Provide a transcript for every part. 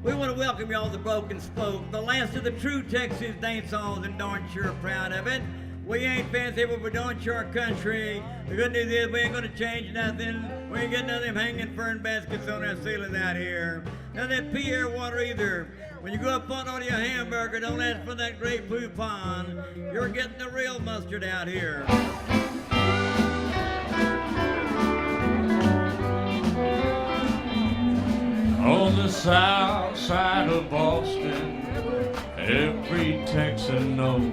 We want to welcome y'all to the Broken Spoke, the last of the true Texas dance halls, and darn sure proud of it. We ain't fancy, but we're darn sure country. The good news is we ain't gonna change nothing. We ain't got nothing hanging fern baskets on our ceilings out here. None of that Pierre water either. When you go up on your hamburger, don't ask for that Grey Poupon. You're getting the real mustard out here. On the south side of Boston, every Texan knows,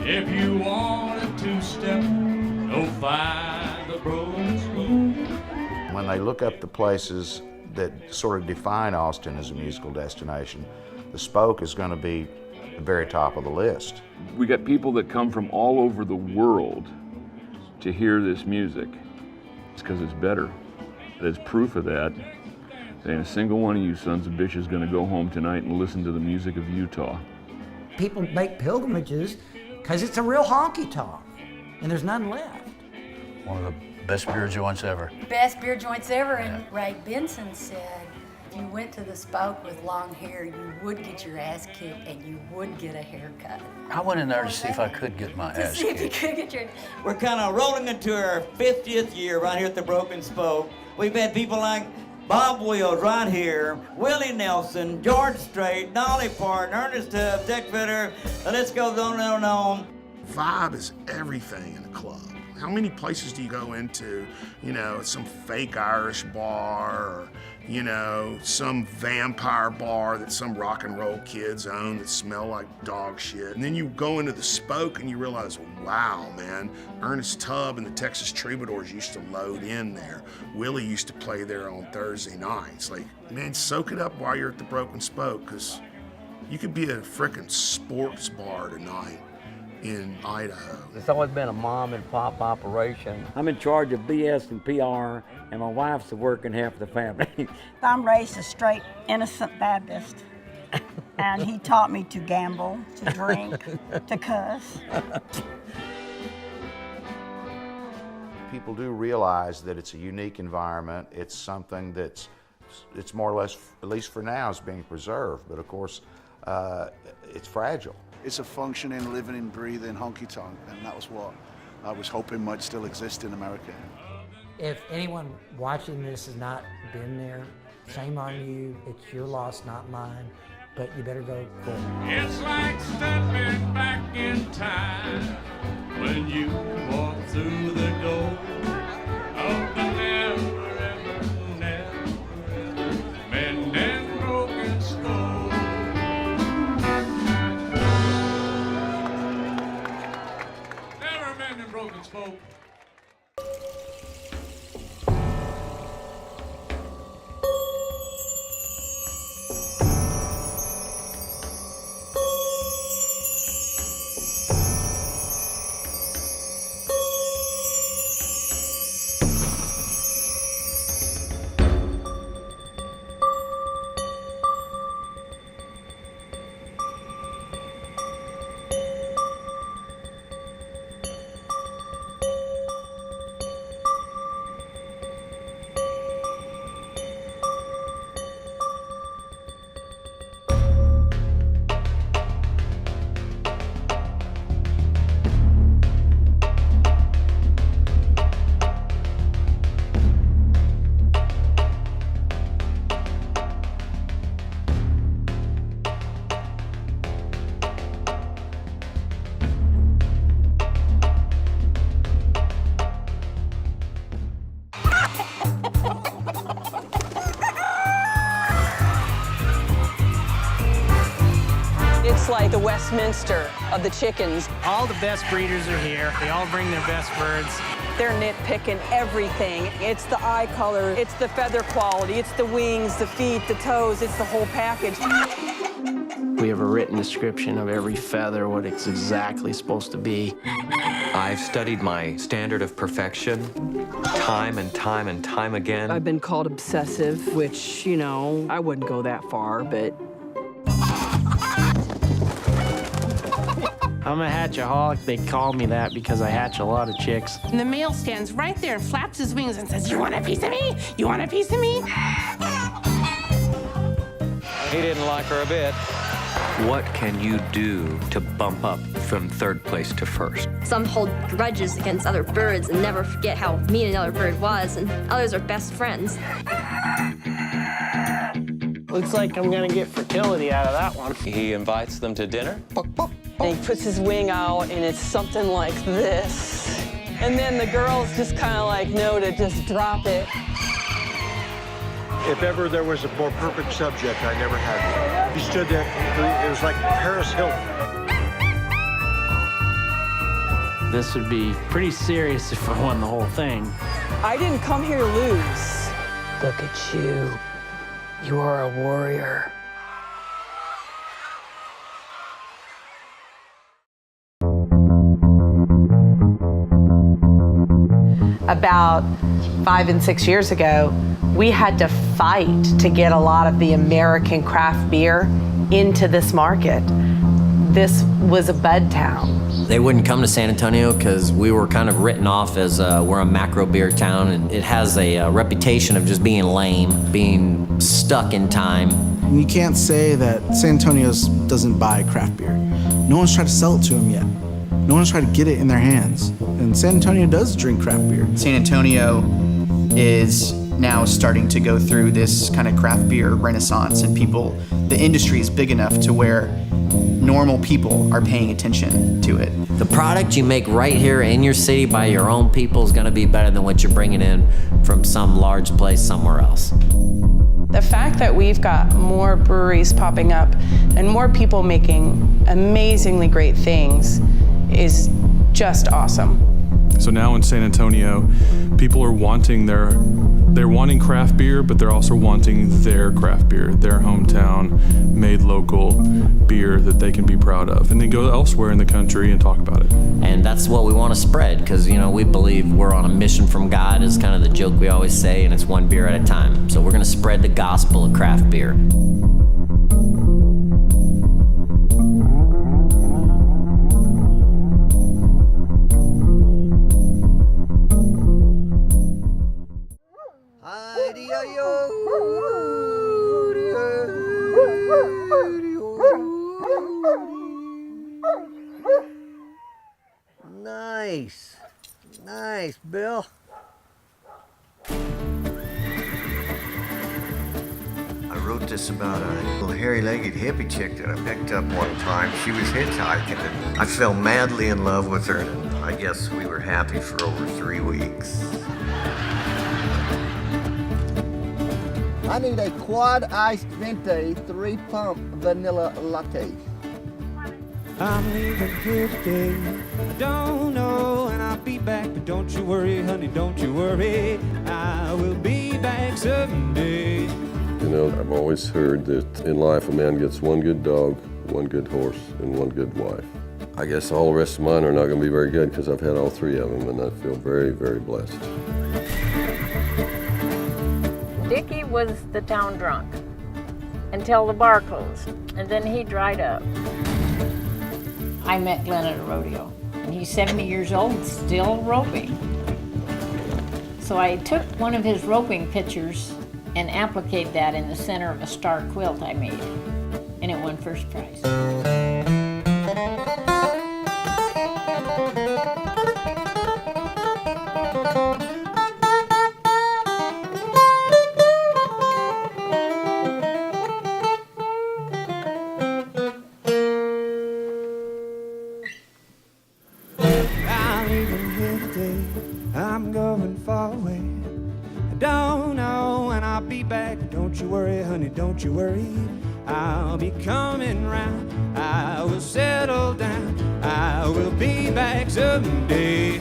if you want a two-step, go find the Broken Spoke. When they look up the places that sort of define Austin as a musical destination, the Spoke is going to be the very top of the list. We got people that come from all over the world to hear this music. It's because it's better. As proof of that, there ain't a single one of you sons of bitches is gonna go home tonight and listen to the music of Utah. People make pilgrimages because it's a real honky-tonk, and there's none left. One of the best beer joints ever. Best beer joints ever, and Ray Benson said, if you went to the Spoke with long hair, you would get your ass kicked and you would get a haircut. I went in there to see if I could get my ass To see if you kicked. could get your... We're kind of rolling into our 50th year right here at the Broken Spoke. We've had people like Bob Wills right here, Willie Nelson, George Strait, Dolly Parton, Ernest Tubb, Dick Fitter, the list goes on and on. Vibe is everything in a club. How many places do you go into, you know, some fake Irish bar, or, you know, some vampire bar that some rock and roll kids own that smell like dog shit. And then you go into the Spoke and you realize, wow, man, Ernest Tubb and the Texas Troubadours used to load in there. Willie used to play there on Thursday nights. Like, man, soak it up while you're at the Broken Spoke, because you could be at a frickin' sports bar tonight in Idaho. It's always been a mom and pop operation. I'm in charge of BS and PR, and my wife's the working half of the family. I'm raised a straight, innocent Baptist, and he taught me to gamble, to drink, to cuss. People do realize that it's a unique environment. It's something it's more or less, at least for now, is being preserved. But of course, it's fragile. It's a functioning, living and breathing honky-tonk, and that was what I was hoping might still exist in America. If anyone watching this has not been there, shame on you. It's your loss, not mine. But you better go quick. It's like stepping back in time when you walk through the door of the never, ever, never, mending broken Spoke. Never mending broken Spoke. It's like the Westminster of the chickens. All the best breeders are here. They all bring their best birds. They're nitpicking everything. It's the eye color, it's the feather quality, it's the wings, the feet, the toes, it's the whole package. We have a written description of every feather, what it's exactly supposed to be. I've studied my standard of perfection time and time and time again. I've been called obsessive, which, you know, I wouldn't go that far, but... I'm a hatchaholic. They call me that because I hatch a lot of chicks. And the male stands right there and flaps his wings and says, "You want a piece of me? You want a piece of me?" He didn't like her a bit. What can you do to bump up from third place to first? Some hold grudges against other birds and never forget how mean another bird was, and others are best friends. Looks like I'm gonna get fertility out of that one. He invites them to dinner. And he puts his wing out, and it's something like this. And then the girls just kind of like know to just drop it. If ever there was a more perfect subject, I never had one. He stood there, it was like Paris Hilton. This would be pretty serious if I won the whole thing. I didn't come here to lose. Look at you. You are a warrior. About 5 and 6 years ago, we had to fight to get a lot of the American craft beer into this market. This was a bud town. They wouldn't come to San Antonio because we were kind of written off as we're a macro beer town, and it has a reputation of just being lame, being stuck in time. You can't say that San Antonio doesn't buy craft beer. No one's tried to sell it to them yet. No one's tried to get it in their hands. And San Antonio does drink craft beer. San Antonio is now starting to go through this kind of craft beer renaissance, and the industry is big enough to where normal people are paying attention to it. The product you make right here in your city by your own people is going to be better than what you're bringing in from some large place somewhere else. The fact that we've got more breweries popping up and more people making amazingly great things is just awesome. So now in San Antonio, people are wanting they're wanting craft beer, but they're also wanting their craft beer, their hometown made local beer that they can be proud of, and then go elsewhere in the country and talk about it. And that's what we want to spread, because we believe we're on a mission from God is kind of the joke we always say, and it's one beer at a time. So we're going to spread the gospel of craft beer. Nice, Bill. I wrote this about a little hairy-legged hippie chick that I picked up one time. She was hitchhiking, and I fell madly in love with her, and I guess we were happy for over 3 weeks. I need a quad iced venti 3-pump vanilla latte. I'm leaving here today. I don't know when I'll be back, but don't you worry, honey, don't you worry. I will be back someday. I've always heard that in life a man gets one good dog, one good horse, and one good wife. I guess all the rest of mine are not going to be very good because I've had all 3 of them, and I feel very, very blessed. Dickie was the town drunk until the bar closed, and then he dried up. I met Glenn at a rodeo, and he's 70 years old, still roping. So I took one of his roping pictures and appliqued that in the center of a star quilt I made, and it won first prize. I'm going far away. I don't know when I'll be back. Don't you worry, honey, don't you worry. I'll be coming round. I will settle down. I will be back someday.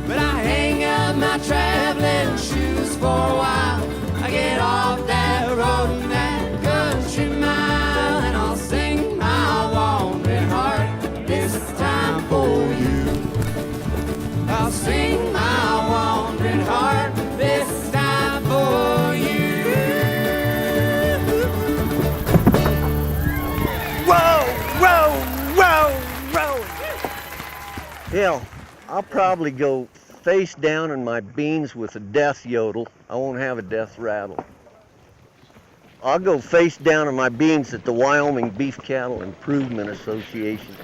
But I hang up my traveling shoes for a while. I get off that road and that country mile, and I'll sing my wandering heart this time for you. I'll sing my wandering heart this time for you. Whoa, whoa, whoa, whoa. Hell, I'll probably go face down in my beans with a death yodel. I won't have a death rattle. I'll go face down on my beans at the Wyoming Beef Cattle Improvement Association.